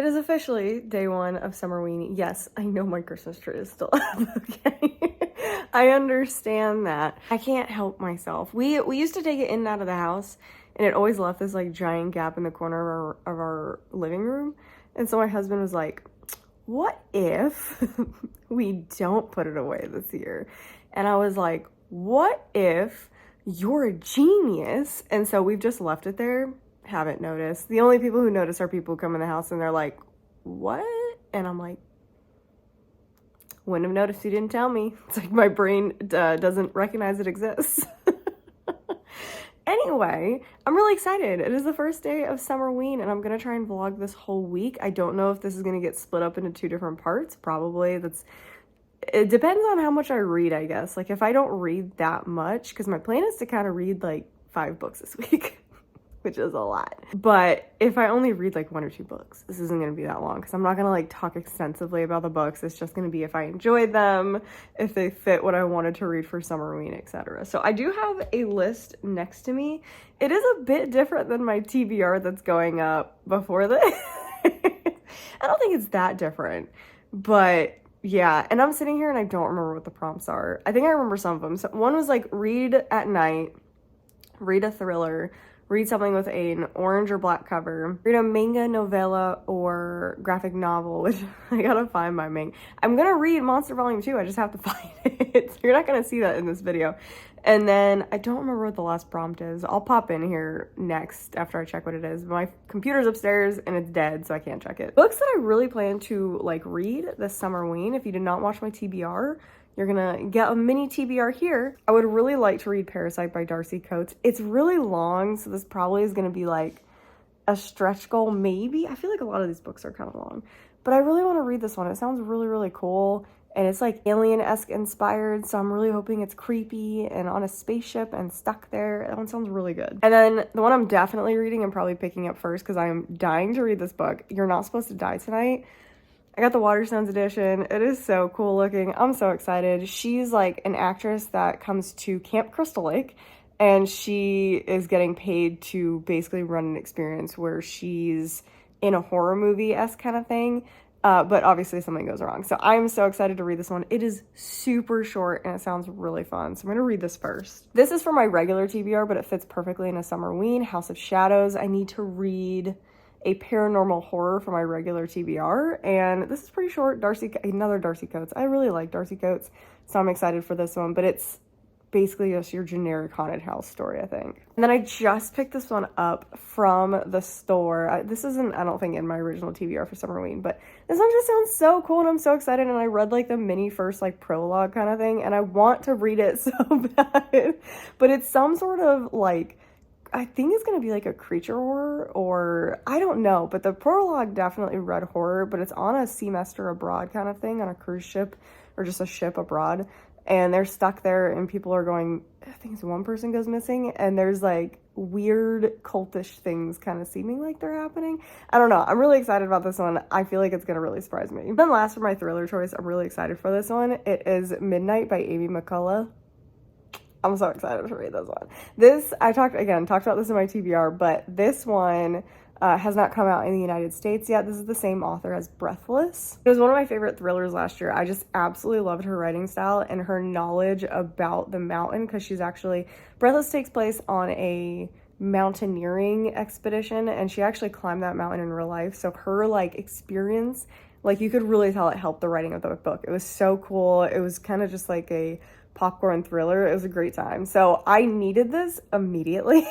It is officially day one of Summerween. Yes, I know my Christmas tree is still up, okay? I understand that. I can't help myself. We used to take it in and out of the house, and it always left this like giant gap in the corner of our living room. And so my husband was like, what if we don't put it away this year? And I was like, what if you're a genius? And so we've just left it there. Haven't noticed. The only people who notice are people who come in the house and they're like, what? And I'm like, wouldn't have noticed, you didn't tell me. It's like my brain doesn't recognize it exists. Anyway, I'm really excited. It is the first day of Summerween, and I'm gonna try and vlog this whole week. I don't know if this is gonna get split up into 2 different parts. Probably. It depends on how much I read, I guess. Like if I don't read that much, because my plan is to kind of read like 5 books this week. Which is a lot. But if I only read like 1 or 2 books, this isn't gonna be that long because I'm not gonna like talk extensively about the books. It's just gonna be if I enjoyed them, if they fit what I wanted to read for Summerween, etc. So I do have a list next to me. It is a bit different than my TBR that's going up before this. I don't think it's that different, but yeah. And I'm sitting here and I don't remember what the prompts are. I think I remember some of them. So one was like read at night, read a thriller, read something with an orange or black cover, read a manga, novella, or graphic novel, which I gotta find my manga. I'm gonna read Monster Volume 2, I just have to find it. So you're not gonna see that in this video. And then I don't remember what the last prompt is. I'll pop in here next after I check what it is. My computer's upstairs and it's dead, so I can't check it. Books that I really plan to like read this Summerween, if you did not watch my TBR, you're gonna get a mini TBR here. I would really like to read Parasite by Darcy Coates. It's really long, so this probably is gonna be like a stretch goal, maybe. I feel like a lot of these books are kind of long, but I really wanna read this one. It sounds really, really cool. And it's like alien-esque inspired, so I'm really hoping it's creepy and on a spaceship and stuck there. That one sounds really good. And then the one I'm definitely reading and probably picking up first because I'm dying to read this book, You're Not Supposed to Die Tonight. I got the Waterstones edition. It is so cool looking. I'm so excited. She's like an actress that comes to Camp Crystal Lake, and she is getting paid to basically run an experience where she's in a horror movie-esque kind of thing. But obviously something goes wrong. So I'm so excited to read this one. It is super short and it sounds really fun. So I'm gonna read this first. This is for my regular TBR, but it fits perfectly in a Summerween. House of Shadows. I need to read a paranormal horror for my regular TBR, and this is pretty short. Another Darcy Coates. I really like Darcy Coates, so I'm excited for this one, but it's basically just your generic haunted house story, I think. And then I just picked this one up from the store. This isn't, I don't think, in my original TBR for Summerween, but this one just sounds so cool, and I'm so excited, and I read like the mini first like prologue kind of thing, and I want to read it so bad, but it's some sort of like, I think it's going to be like a creature horror, or I don't know, but the prologue definitely read horror, but it's on a semester abroad kind of thing, on a cruise ship or just a ship abroad, and they're stuck there and people are going, I think it's one person goes missing, and there's like weird cultish things kind of seeming like they're happening. I don't know. I'm really excited about this one. I feel like it's going to really surprise me. Then last for my thriller choice, I'm really excited for this one. It is Midnight by Amy McCullough. I'm so excited to read this one. I talked about this in my TBR, but this one has not come out in the United States yet. This is the same author as Breathless. It was one of my favorite thrillers last year. I just absolutely loved her writing style and her knowledge about the mountain, because Breathless takes place on a mountaineering expedition, and she actually climbed that mountain in real life. So her like experience, like you could really tell it helped the writing of the book. It was so cool. It was kind of just like a popcorn thriller. It was a great time. So I needed this immediately.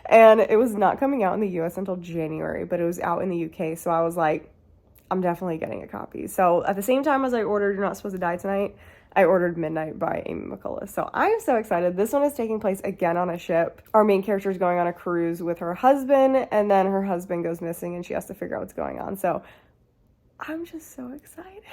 And it was not coming out in the US until January, but it was out in the UK. So I was like, I'm definitely getting a copy. So at the same time as I ordered You're Not Supposed to Die Tonight, I ordered Midnight by Amy McCullough. So I am so excited. This one is taking place again on a ship. Our main character is going on a cruise with her husband, and then her husband goes missing and she has to figure out what's going on. So I'm just so excited.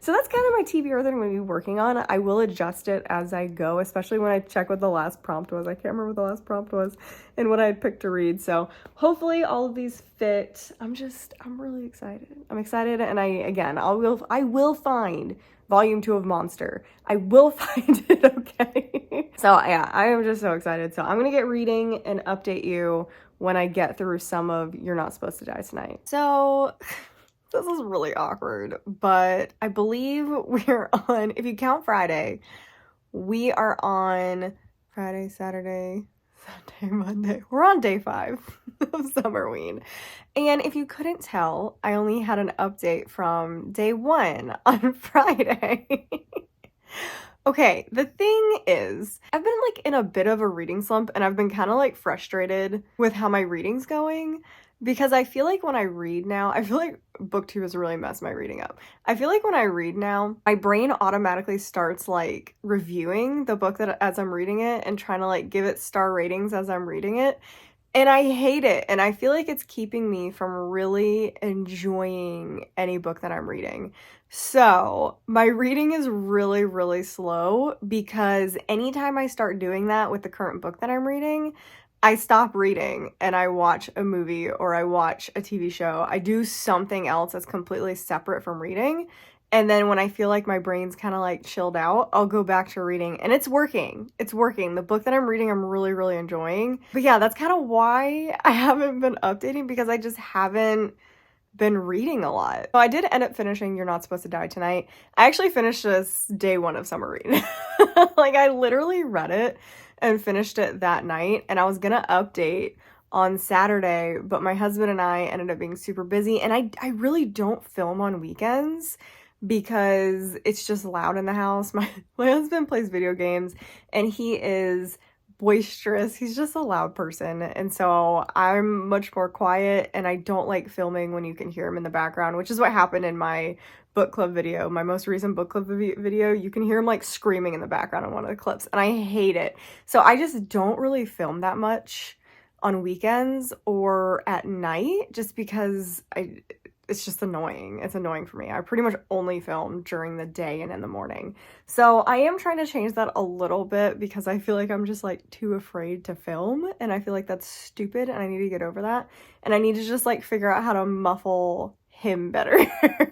So that's kind of my TBR that I'm going to be working on. I will adjust it as I go, especially when I check what the last prompt was. I can't remember what the last prompt was and what I had picked to read. So hopefully all of these fit. I'm really excited. I'm excited, and I will find Volume 2 of Monster. I will find it, okay? So yeah, I am just so excited. So I'm going to get reading and update you when I get through some of You're Not Supposed to Die Tonight. So this is really awkward, but I believe we're on, if you count Friday, we are on Friday, Saturday, Sunday, Monday. We're on day 5 of Summerween. And if you couldn't tell, I only had an update from day 1 on Friday. Okay, the thing is, I've been like in a bit of a reading slump, and I've been kind of like frustrated with how my reading's going, because I feel like when I read now, I feel like booktube has really messed my reading up. I feel like when I read now, my brain automatically starts like reviewing the book that as I'm reading it and trying to like give it star ratings as I'm reading it. And I hate it. And I feel like it's keeping me from really enjoying any book that I'm reading. So my reading is really, really slow, because anytime I start doing that with the current book that I'm reading, I stop reading and I watch a movie or I watch a TV show. I do something else that's completely separate from reading. And then when I feel like my brain's kind of like chilled out, I'll go back to reading, and it's working. It's working. The book that I'm reading, I'm really, really enjoying. But yeah, that's kind of why I haven't been updating, because I just haven't been reading a lot. So I did end up finishing You're Not Supposed to Die Tonight. I actually finished this day 1 of Summerween. Like, I literally read it and finished it that night, and I was gonna update on Saturday, but my husband and I ended up being super busy, and I really don't film on weekends because it's just loud in the house. My husband plays video games, and he is boisterous. He's just a loud person, and so I'm much more quiet, and I don't like filming when you can hear him in the background, which is what happened in my book club video, my most recent book club video. You can hear him like screaming in the background in one of the clips, and I hate it. So I just don't really film that much on weekends or at night, just because it's just annoying. It's annoying for me. I pretty much only film during the day and in the morning. So I am trying to change that a little bit, because I feel like I'm just like too afraid to film, and I feel like that's stupid, and I need to get over that. And I need to just like figure out how to muffle him better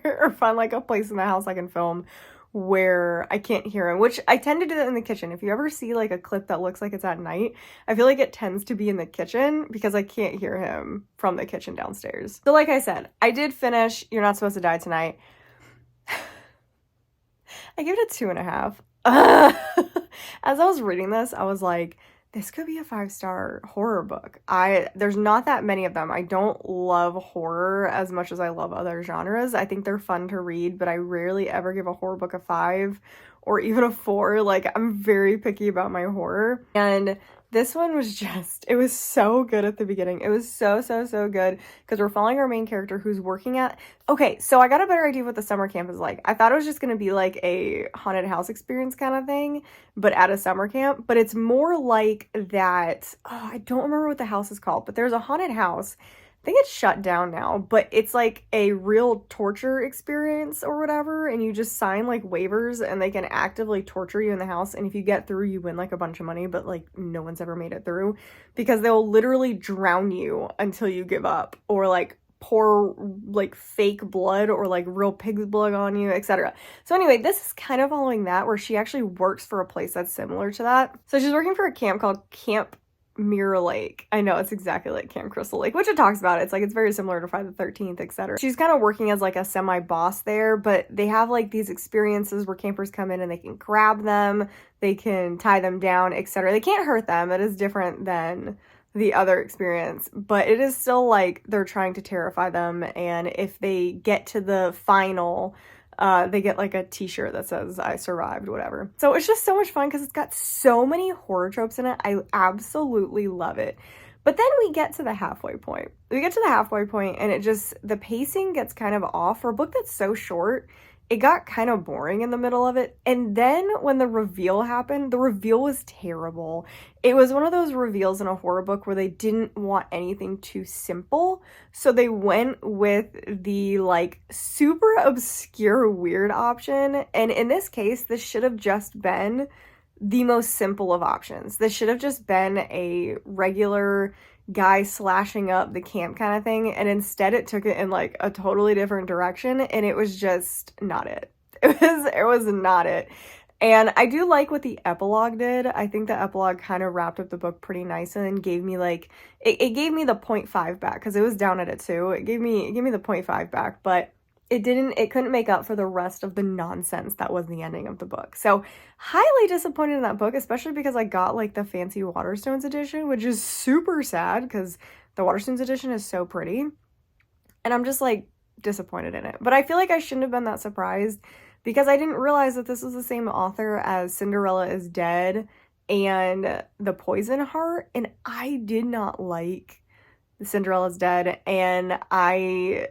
or find like a place in the house I can film where I can't hear him, which I tend to do that in the kitchen. If you ever see like a clip that looks like it's at night, I feel like it tends to be in the kitchen because I can't hear him from the kitchen downstairs. So like I said, I did finish You're Not Supposed to Die Tonight. I gave it a 2.5. As I was reading this, I was like, this could be a 5-star horror book. There's not that many of them. I don't love horror as much as I love other genres. I think they're fun to read, but I rarely ever give a horror book a 5 or even a 4. Like, I'm very picky about my horror. And this one was just, it was so good at the beginning. It was so, so, so good, because we're following our main character who's working at, okay, so I got a better idea of what the summer camp is like. I thought it was just going to be like a haunted house experience kind of thing, but at a summer camp. But it's more like that, oh, I don't remember what the house is called, but there's a haunted house. I think it's shut down now, but it's like a real torture experience or whatever, and you just sign like waivers and they can actively torture you in the house, and if you get through, you win like a bunch of money, but like no one's ever made it through, because they'll literally drown you until you give up, or like pour like fake blood or like real pig's blood on you, etc. So anyway, this is kind of following that, where she actually works for a place that's similar to that. So she's working for a camp called Camp Mirror Lake. I know, it's exactly like Camp Crystal Lake, which it talks about. It's like, it's very similar to Friday the 13th, etc. She's kind of working as like a semi-boss there, but they have like these experiences where campers come in and they can grab them, they can tie them down, etc. They can't hurt them. It is different than the other experience, but it is still like they're trying to terrify them, and if they get to the final, they get like a t-shirt that says I survived, whatever. So it's just so much fun because it's got so many horror tropes in it. I absolutely love it. But then we get to the halfway point. And it just, the pacing gets kind of off. For a book that's so short, it got kind of boring in the middle of it. And then when the reveal happened, the reveal was terrible. It was one of those reveals in a horror book where they didn't want anything too simple. So they went with the like super obscure weird option. And in this case, this should have just been the most simple of options. This should have just been a regular guy slashing up the camp kind of thing, and instead it took it in like a totally different direction, and it was just not it. It was not it. And I do like what the epilogue did. I think the epilogue kind of wrapped up the book pretty nicely and gave me like it gave me the 0.5 back because it was down at a 2. It gave me the 0.5 back, but it couldn't make up for the rest of the nonsense that was the ending of the book. So highly disappointed in that book, especially because I got like the fancy Waterstones edition, which is super sad because the Waterstones edition is so pretty. And I'm just like disappointed in it. But I feel like I shouldn't have been that surprised because I didn't realize that this was the same author as Cinderella is Dead and The Poison Heart, and I did not like Cinderella's Dead, and I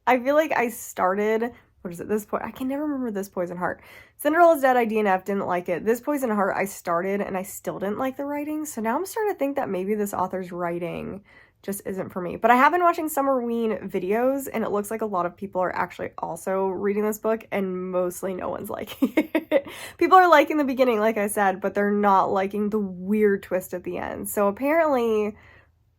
I feel like I started, what is it, this point, I can never remember This Poison Heart. Cinderella's Dead, I DNF, didn't like it. This Poison Heart, I started, and I still didn't like the writing, so now I'm starting to think that maybe this author's writing just isn't for me. But I have been watching Summerween videos, and it looks like a lot of people are actually also reading this book, and mostly no one's liking it. People are liking the beginning, like I said, but they're not liking the weird twist at the end. So apparently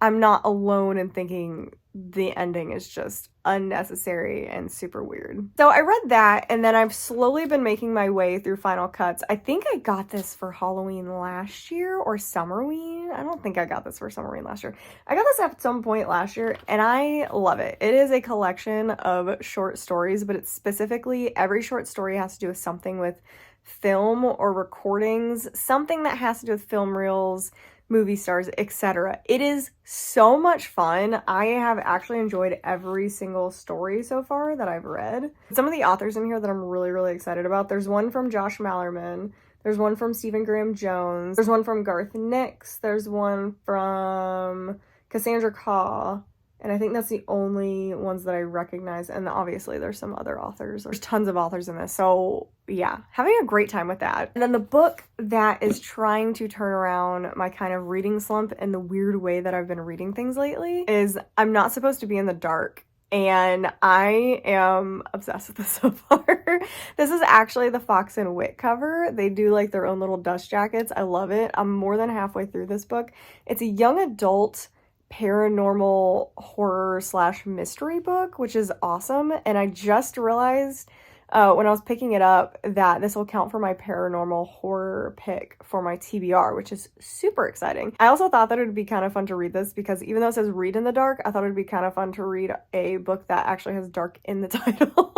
I'm not alone in thinking the ending is just unnecessary and super weird. So I read that, and then I've slowly been making my way through Final Cuts. I think I got this for Halloween last year or Summerween. I don't think I got this for Summerween last year. I got this at some point last year, and I love it. It is a collection of short stories, but it's specifically every short story has to do with something with film or recordings, something that has to do with film reels, movie stars, etc. It is so much fun. I have actually enjoyed every single story so far that I've read. Some of the authors in here that I'm really, really excited about. There's one from Josh Mallerman. There's one from Stephen Graham Jones. There's one from Garth Nix. There's one from Cassandra Khaw. And I think that's the only ones that I recognize. And obviously there's some other authors. There's tons of authors in this. So yeah, having a great time with that. And then the book that is trying to turn around my kind of reading slump and the weird way that I've been reading things lately is I'm Not Supposed to Be in the Dark. And I am obsessed with this so far. This is actually the Fox and Wit cover. They do like their own little dust jackets. I love it. I'm more than halfway through this book. It's a young adult paranormal horror / mystery book, which is awesome. And I just realized when I was picking it up that this will count for my paranormal horror pick for my TBR, which is super exciting. I also thought that it would be kind of fun to read this because even though it says read in the dark, I thought it would be kind of fun to read a book that actually has dark in the title.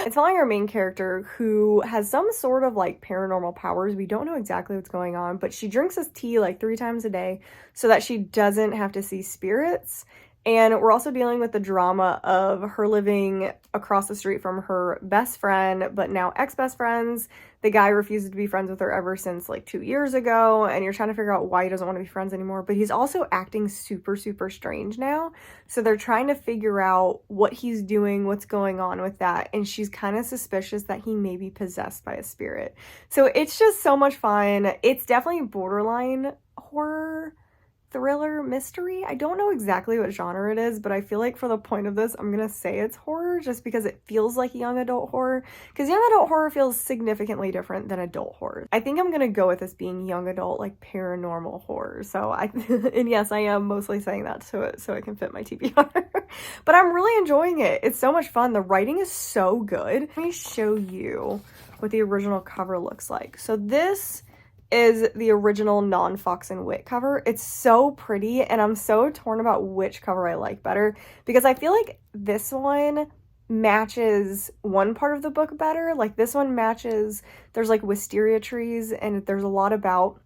It's following our main character who has some sort of like paranormal powers. We don't know exactly what's going on, but she drinks this tea like 3 times a day so that she doesn't have to see spirits. And we're also dealing with the drama of her living across the street from her best friend, but now ex-best friends. The guy refuses to be friends with her ever since like 2 years ago, and you're trying to figure out why he doesn't want to be friends anymore, but he's also acting super, super strange now. So they're trying to figure out what he's doing, what's going on with that, and she's kind of suspicious that he may be possessed by a spirit. So it's just so much fun. It's definitely borderline horror, thriller, mystery. I don't know exactly what genre it is, but I feel like for the point of this, I'm gonna say it's horror just because it feels like young adult horror, because young adult horror feels significantly different than adult horror. I think I'm gonna go with this being young adult, like paranormal horror. So and yes, I am mostly saying that so it can fit my TBR. But I'm really enjoying it. It's so much fun. The writing is so good. Let me show you what the original cover looks like. So this is the original non-Fox and Wit cover. It's so pretty, and I'm so torn about which cover I like better because I feel like this one matches one part of the book better. Like this one matches, there's like wisteria trees, and there's a lot about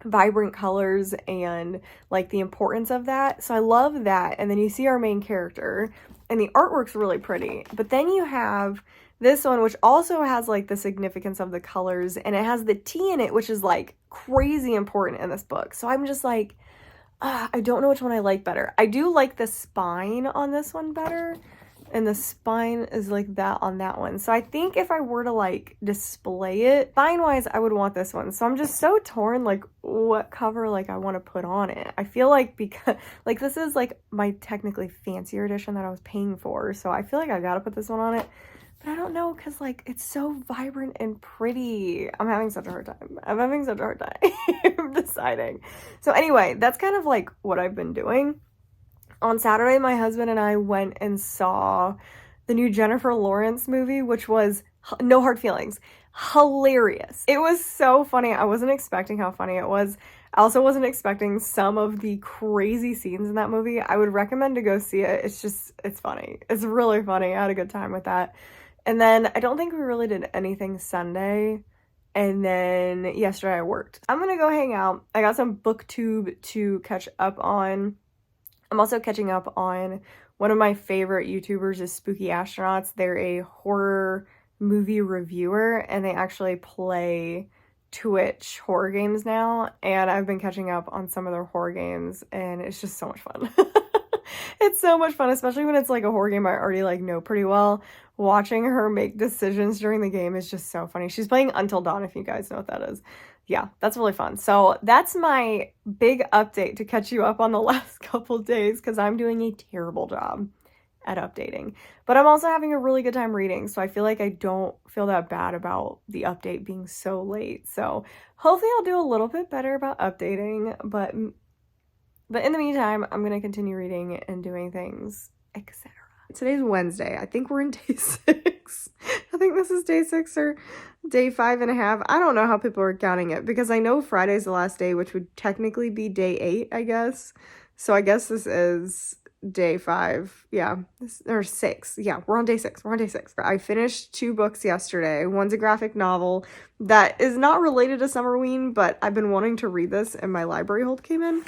vibrant colors and like the importance of that. So I love that. And then you see our main character, and the artwork's really pretty. But then you have this one, which also has like the significance of the colors, and it has the tea in it, which is like crazy important in this book. So I'm just like, I don't know which one I like better. I do like the spine on this one better, and the spine is like that on that one. So I think if I were to like display it spine-wise, I would want this one. So I'm just so torn like what cover like I want to put on it. I feel like because like this is like my technically fancier edition that I was paying for, so I feel like I gotta put this one on it. But I don't know, because, like, it's so vibrant and pretty. I'm having such a hard time. I'm having such a hard time deciding. So anyway, that's kind of, like, what I've been doing. On Saturday, my husband and I went and saw the new Jennifer Lawrence movie, which was No Hard Feelings. hilarious. It was so funny. I wasn't expecting how funny it was. I also wasn't expecting some of the crazy scenes in that movie. I would recommend to go see it. It's funny. It's really funny. I had a good time with that. And then I don't think we really did anything Sunday. And then yesterday I worked. I'm gonna go hang out. I got some booktube to catch up on. I'm also catching up on one of my favorite YouTubers is Spooky Astronauts. They're a horror movie reviewer and they actually play Twitch horror games now, and I've been catching up on some of their horror games and it's just so much fun. It's so much fun, especially when it's like a horror game I already like know pretty well. Watching her make decisions during the game is just so funny. She's playing Until Dawn, if you guys know what that is. Yeah, that's really fun. So that's my big update to catch you up on the last couple days because I'm doing a terrible job at updating. But I'm also having a really good time reading, so I feel like I don't feel that bad about the update being so late. So hopefully I'll do a little bit better about updating, but in the meantime, I'm going to continue reading and doing things, etc. Today's Wednesday. I think we're in day 6. I think this is day 6 or day 5.5. I don't know how people are counting it because I know Friday's the last day, which would technically be day 8, I guess. So I guess this is day 5. Yeah, or 6. Yeah, we're on day 6. We're on day 6. I finished 2 books yesterday. One's a graphic novel that is not related to Summerween, but I've been wanting to read this and my library hold came in.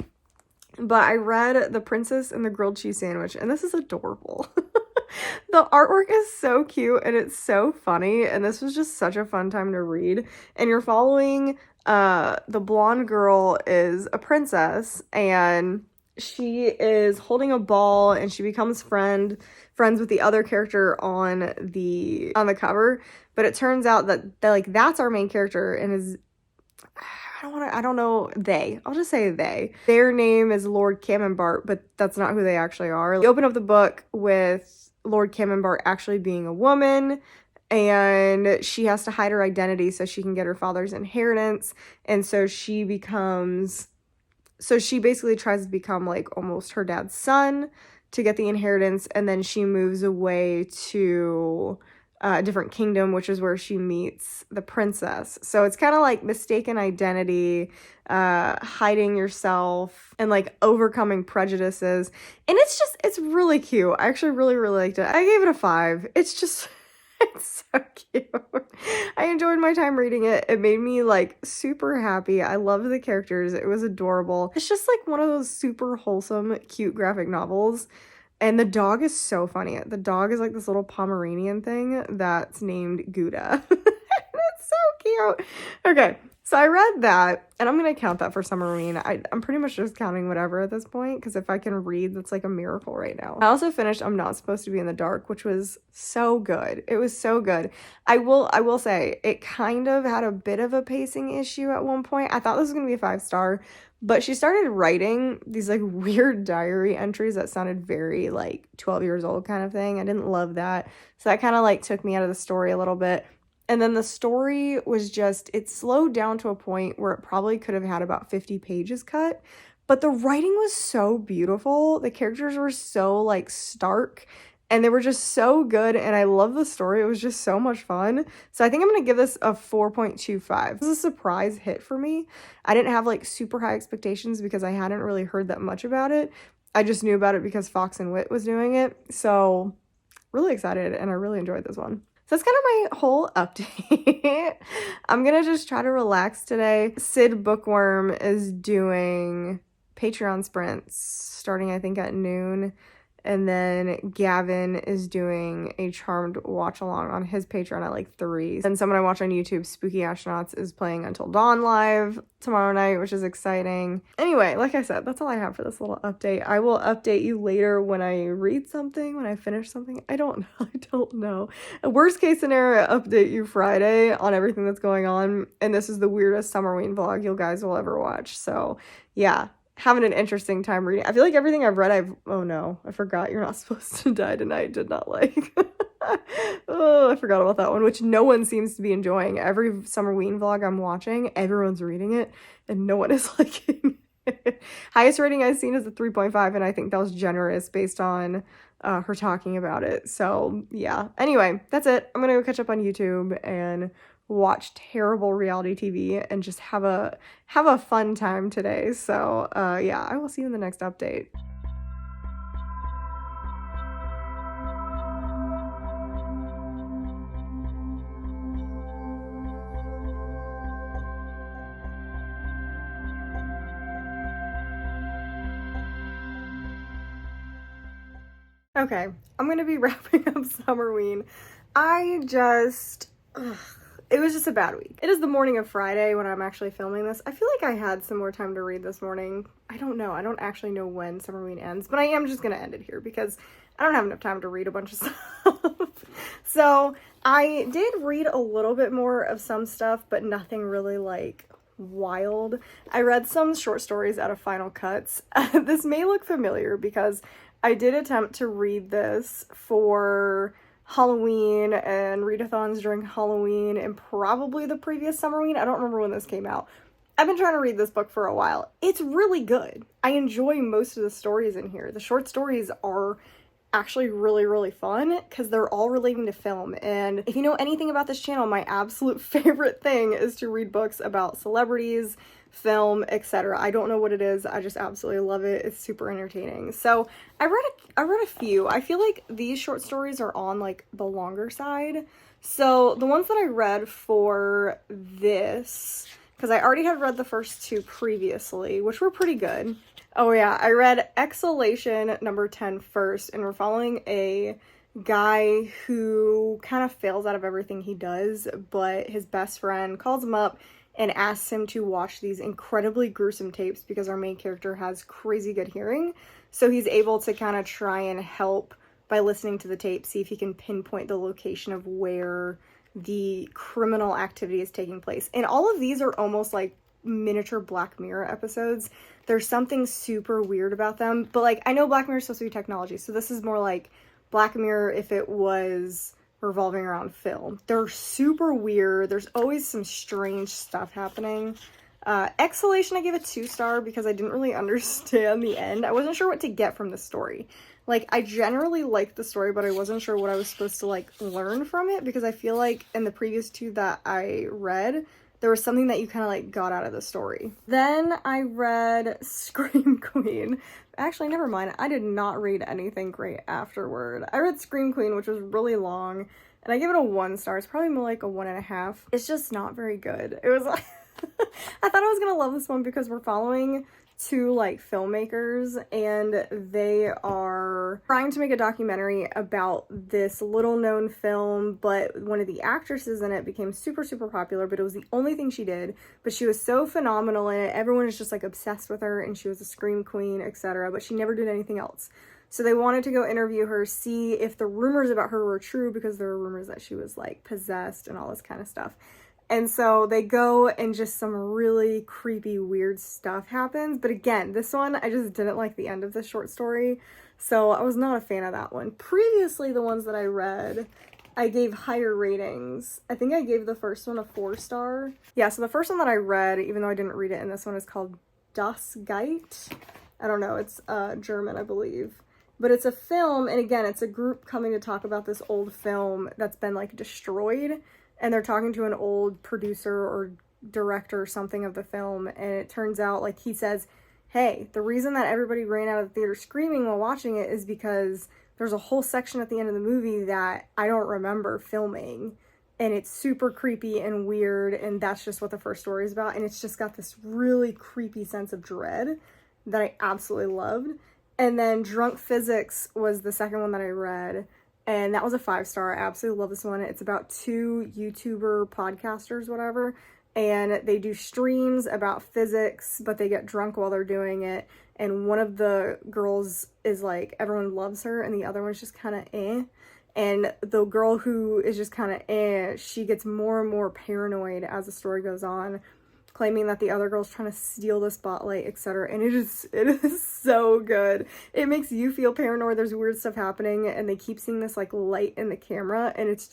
But I read The Princess and the Grilled Cheese Sandwich, and this is adorable. The artwork is so cute, and it's so funny, and this was just such a fun time to read. And you're following, the blonde girl is a princess, and she is holding a ball, and she becomes friends with the other character on the cover. But it turns out that, that's our main character, and is... I don't know, they. I'll just say they. Their name is Lord Camembert, but that's not who they actually are. We open up the book with Lord Camembert actually being a woman, and she has to hide her identity so she can get her father's inheritance, and so she basically tries to become, like, almost her dad's son to get the inheritance, and then she moves away to... a different kingdom, which is where she meets the princess. So it's kind of like mistaken identity, hiding yourself, and like overcoming prejudices. And it's really cute. I actually really, really liked it. I gave it a 5. It's just, it's so cute. I enjoyed my time reading it. It made me like super happy. I loved the characters. It was adorable. It's just like one of those super wholesome, cute graphic novels. And the dog is so funny. The dog is like this little Pomeranian thing that's named Gouda. It's so cute. Okay, so I read that, and I'm going to count that for Summerween. I'm pretty much just counting whatever at this point, because if I can read, that's like a miracle right now. I also finished I'm Not Supposed to Be in the Dark, which was so good. It was so good. I will say, it kind of had a bit of a pacing issue at one point. I thought this was going to be a 5-star, but she started writing these like weird diary entries that sounded very like 12 years old kind of thing. I didn't love that. So that kind of like took me out of the story a little bit. And then the story was just, it slowed down to a point where it probably could have had about 50 pages cut. But the writing was so beautiful. The characters were so like stark. And they were just so good, and I love the story. It was just so much fun. So I think I'm going to give this a 4.25. This is a surprise hit for me. I didn't have, like, super high expectations because I hadn't really heard that much about it. I just knew about it because Fox and Wit was doing it. So really excited, and I really enjoyed this one. So that's kind of my whole update. I'm going to just try to relax today. Sid Bookworm is doing Patreon sprints starting, I think, at noon. And then Gavin is doing a Charmed watch-along on his Patreon at like 3. And someone I watch on YouTube, Spooky Astronauts, is playing Until Dawn live tomorrow night, which is exciting. Anyway, like I said, that's all I have for this little update. I will update you later when I read something, when I finish something. I don't know. A worst case scenario, update you Friday on everything that's going on. And this is the weirdest Summerween vlog you guys will ever watch. So yeah. Having an interesting time reading. I feel like everything I've read, oh no, I forgot You're Not Supposed to Die Tonight, did not like. Oh, I forgot about that one, which no one seems to be enjoying. Every Summerween vlog I'm watching, everyone's reading it, and no one is liking it. Highest rating I've seen is a 3.5, and I think that was generous based on her talking about it. So, yeah. Anyway, that's it. I'm gonna go catch up on YouTube and watch terrible reality TV and just have a fun time today. So, yeah, I will see you in the next update. Okay, I'm gonna be wrapping up Summerween. It was just a bad week. It is the morning of Friday when I'm actually filming this. I feel like I had some more time to read this morning. I don't know. I don't actually know when Summerween ends, but I am just gonna end it here because I don't have enough time to read a bunch of stuff. So I did read a little bit more of some stuff, but nothing really like wild. I read some short stories out of Final Cuts. This may look familiar because I did attempt to read this for Halloween and readathons during Halloween and probably the previous Summerween. I don't remember when this came out. I've been trying to read this book for a while. It's really good. I enjoy most of the stories in here. The short stories are actually really, really fun because they're all relating to film. And if you know anything about this channel, my absolute favorite thing is to read books about celebrities, film, etc. I don't know what it is. I just absolutely love it. It's super entertaining. So I read a few. I feel like these short stories are on like the longer side. So the ones that I read for this, because I already had read the first two previously, which were pretty good. Oh yeah, I read Exhalation number 10 first, and we're following a guy who kind of fails out of everything he does, but his best friend calls him up and asks him to watch these incredibly gruesome tapes because our main character has crazy good hearing. So he's able to kind of try and help by listening to the tape, see if he can pinpoint the location of where the criminal activity is taking place. And all of these are almost like miniature Black Mirror episodes. There's something super weird about them, but like I know Black Mirror is supposed to be technology, so this is more like Black Mirror if it was revolving around film. They're super weird. There's always some strange stuff happening. Exhalation I gave a 2-star because I didn't really understand the end. I wasn't sure what to get from the story. Like, I generally liked the story, but I wasn't sure what I was supposed to, like, learn from it because I feel like in the previous two that I read, there was something that you kind of, like, got out of the story. Then I read Scream Queen. Actually, never mind. I did not read anything great afterward. I read Scream Queen, which was really long, and I gave it a 1-star. It's probably more like a 1.5. It's just not very good. It was like... I thought I was gonna love this one because we're following two like filmmakers and they are trying to make a documentary about this little known film, but one of the actresses in it became super popular, but it was the only thing she did, but she was so phenomenal in it. Everyone is just like obsessed with her and she was a scream queen, etc., but she never did anything else. So they wanted to go interview her, see if the rumors about her were true, because there were rumors that she was like possessed and all this kind of stuff. And so they go and just some really creepy, weird stuff happens. But again, this one, I just didn't like the end of the short story. So I was not a fan of that one. Previously, the ones that I read, I gave higher ratings. I think I gave the first one a 4-star. Yeah, so the first one that I read, even though I didn't read it in this one, is called Das Geit. I don't know, it's German, I believe. But it's a film, and again, it's a group coming to talk about this old film that's been, like, destroyed. And they're talking to an old producer or director or something of the film, and it turns out, like, he says, hey, the reason that everybody ran out of the theater screaming while watching it is because there's a whole section at the end of the movie that I don't remember filming, and it's super creepy and weird, and that's just what the first story is about, and it's just got this really creepy sense of dread that I absolutely loved. And then Drunk Physics was the second one that I read, and that was a 5-star. I absolutely love this one. It's about two YouTuber podcasters, whatever, and they do streams about physics, but they get drunk while they're doing it. And one of the girls is like, everyone loves her, and the other one's just kind of eh. And the girl who is just kind of eh, she gets more and more paranoid as the story goes on, claiming that the other girl's trying to steal the spotlight, etc. And it is so good. It makes you feel paranoid. There's weird stuff happening, and they keep seeing this like light in the camera, and it's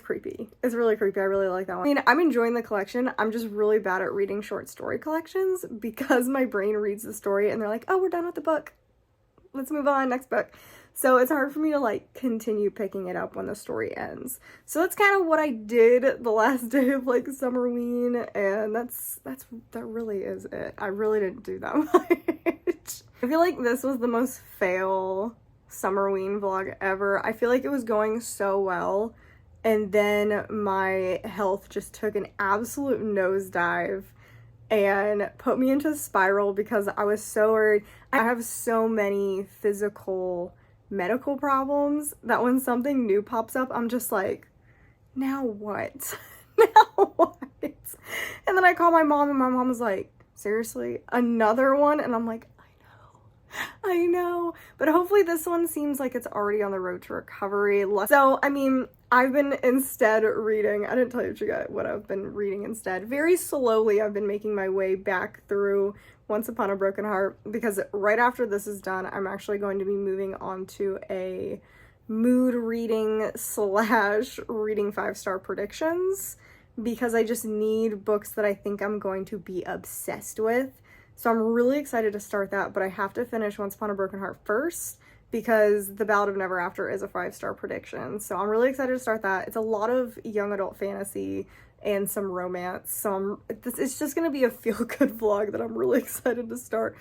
creepy. It's really creepy. I really like that one. I mean, I'm enjoying the collection. I'm just really bad at reading short story collections because my brain reads the story and they're like, oh, we're done with the book. Let's move on, next book. So it's hard for me to like continue picking it up when the story ends. So that's kind of what I did the last day of like Summerween, and that really is it. I really didn't do that much. I feel like this was the most fail Summerween vlog ever. I feel like it was going so well, and then my health just took an absolute nosedive and put me into a spiral because I was so worried. I have so many physical medical problems that when something new pops up, I'm just like, now what? Now what? And then I call my mom, and my mom was like, seriously, another one? And I'm like, I know, but hopefully this one seems like it's already on the road to recovery. So, I mean, I've been instead reading, I didn't tell you what I've been reading instead. Very slowly, I've been making my way back through Once Upon a Broken Heart, because right after this is done, I'm actually going to be moving on to a mood reading / reading 5-star predictions, because I just need books that I think I'm going to be obsessed with. So I'm really excited to start that, but I have to finish Once Upon a Broken Heart first because The Ballad of Never After is a 5-star prediction. So I'm really excited to start that. It's a lot of young adult fantasy and some romance. So it's just going to be a feel-good vlog that I'm really excited to start.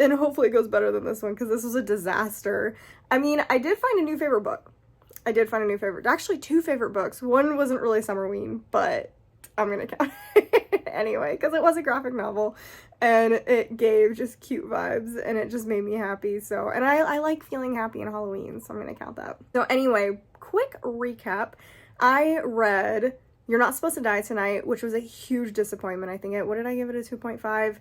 And hopefully it goes better than this one because this was a disaster. I mean, I did find a new favorite book. Actually 2 favorite books. One wasn't really Summerween, but I'm going to count it anyway because it was a graphic novel. And it gave just cute vibes, and it just made me happy. So, and I like feeling happy in Halloween, so I'm gonna count that. So anyway, quick recap. I read You're Not Supposed to Die Tonight, which was a huge disappointment. I think what did I give it, a 2.5?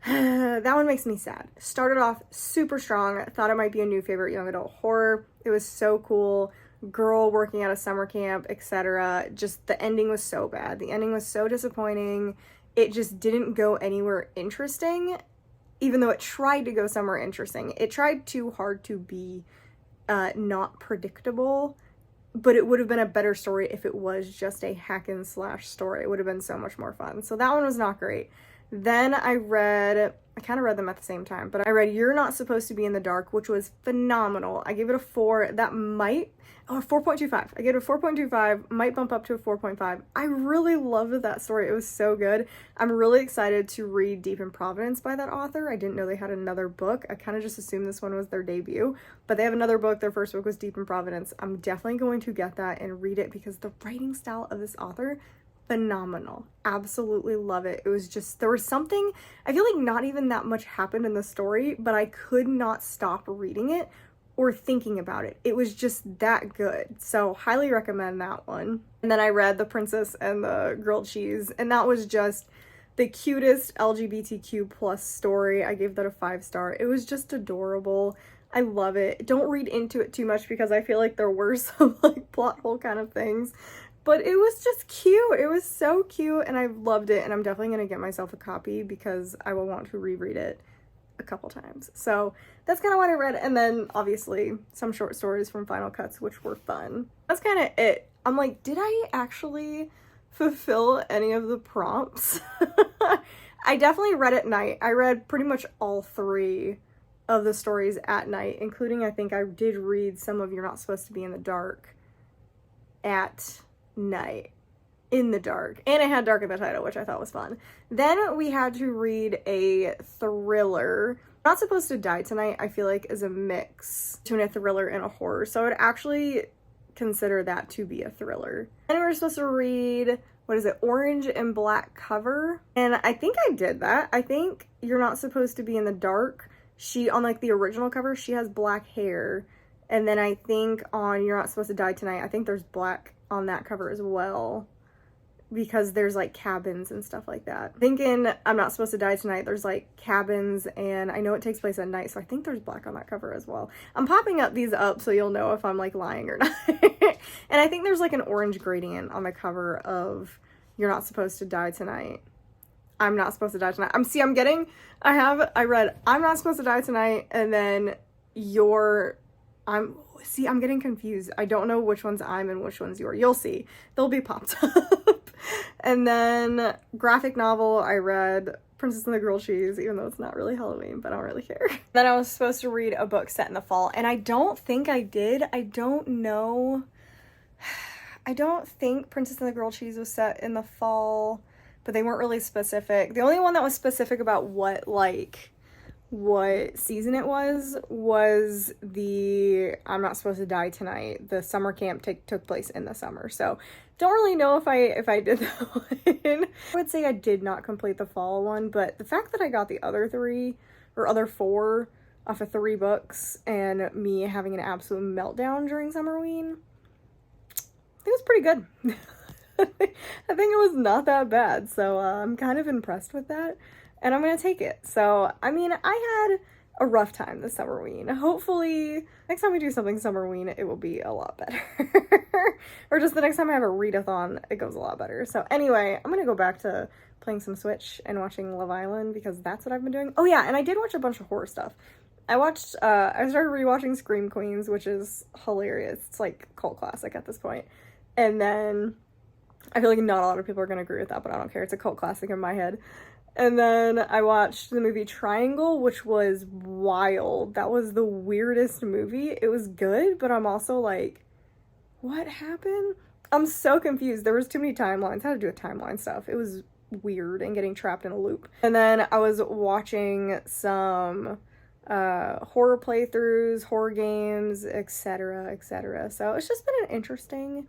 That one makes me sad. Started off super strong. Thought it might be a new favorite young adult horror. It was so cool. Girl working at a summer camp, etc. Just the ending was so bad. The ending was so disappointing. It just didn't go anywhere interesting, even though it tried to go somewhere interesting. It tried too hard to be not predictable, but it would have been a better story if it was just a hack and slash story. It would have been so much more fun. So that one was not great. Then I kind of read them at the same time, but I read You're Not Supposed to Be in the Dark, which was phenomenal. I gave it a 4. That might, 4.25. I gave it a 4.25, might bump up to a 4.5. I really loved that story. It was so good. I'm really excited to read Deep in Providence by that author. I didn't know they had another book. I kind of just assumed this one was their debut, but they have another book. Their first book was Deep in Providence. I'm definitely going to get that and read it because the writing style of this author, phenomenal. Absolutely love it. It was just, there was something, I feel like not even that much happened in the story, but I could not stop reading it or thinking about it. It was just that good. So highly recommend that one. And then I read The Princess and the Grilled Cheese, and that was just the cutest LGBTQ plus story. I gave that a 5-star. It was just adorable. I love it. Don't read into it too much because I feel like there were some like plot hole kind of things. But it was just cute. It was so cute, and I loved it, and I'm definitely going to get myself a copy because I will want to reread it a couple times. So that's kind of what I read, and then obviously some short stories from Final Cuts, which were fun. That's kind of it. I'm like, did I actually fulfill any of the prompts? I definitely read at night. I read pretty much all 3 of the stories at night, including I think I did read some of You're Not Supposed to Be in the Dark at night, in the dark, and it had dark in the title, which I thought was fun. Then we had to read a thriller. Not Supposed to Die Tonight, I feel like, is a mix between a thriller and a horror, so I would actually consider that to be a thriller. And we were supposed to read, what is it, Orange and Black Cover, and I think I did that. I think You're Not Supposed to Be in the Dark, she, on like the original cover, she has black hair, and then I think on You're Not Supposed to Die Tonight, I think there's black on that cover as well, because there's like cabins and stuff like that. Thinking I'm Not Supposed to Die Tonight, there's like cabins, and I know it takes place at night, so I think there's black on that cover as well. I'm popping up these up so you'll know if I'm like lying or not. And I think there's like an orange gradient on the cover of You're Not Supposed to Die Tonight. I'm Not Supposed to Die Tonight. I read I'm Not Supposed to Die Tonight, and then I'm getting confused. I don't know which one's I'm and which one's your. You'll see. They'll be popped up. And then graphic novel, I read Princess and the Grilled Cheese, even though it's not really Halloween, but I don't really care. Then I was supposed to read a book set in the fall, and I don't think I did. I don't know. I don't think Princess and the Grilled Cheese was set in the fall, but they weren't really specific. The only one that was specific about what season it was the I'm Not Supposed to Die Tonight. The summer camp took place in the summer, so don't really know if I did that one. I would say I did not complete the fall one, but the fact that I got the other other four off of 3 books and me having an absolute meltdown during Summerween, I think it was pretty good. I think it was not that bad, so I'm kind of impressed with that, and I'm gonna take it. So, I mean, I had a rough time this Summerween. Hopefully, next time we do something Summerween, it will be a lot better. Or just the next time I have a readathon, it goes a lot better. So anyway, I'm gonna go back to playing some Switch and watching Love Island, because that's what I've been doing. Oh yeah, and I did watch a bunch of horror stuff. I started rewatching Scream Queens, which is hilarious. It's like cult classic at this point. And then, I feel like not a lot of people are gonna agree with that, but I don't care. It's a cult classic in my head. And then I watched the movie Triangle, which was wild. That was the weirdest movie. It was good, but I'm also like, what happened? I'm so confused. There was too many timelines. I had to do with timeline stuff. It was weird and getting trapped in a loop. And then I was watching some horror playthroughs, horror games, etc., etc. So it's just been an interesting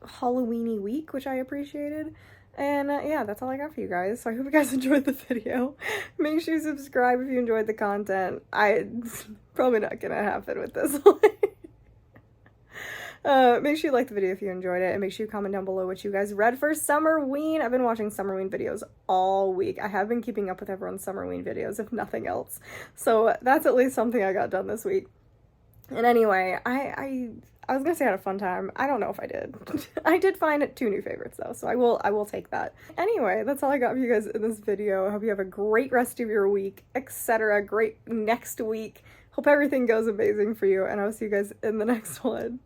Halloween-y week, which I appreciated. And yeah, that's all I got for you guys. So I hope you guys enjoyed the video. Make sure you subscribe if you enjoyed the content. It's probably not gonna happen with this one. Make sure you like the video if you enjoyed it, and make sure you comment down below what you guys read for Summerween. I've been watching Summerween videos all week. I have been keeping up with everyone's Summerween videos, if nothing else. So that's at least something I got done this week. And anyway, I was gonna say I had a fun time. I don't know if I did. I did find 2 new favorites though, so I will take that. Anyway, that's all I got for you guys in this video. I hope you have a great rest of your week, etc. Great next week. Hope everything goes amazing for you, and I'll see you guys in the next one.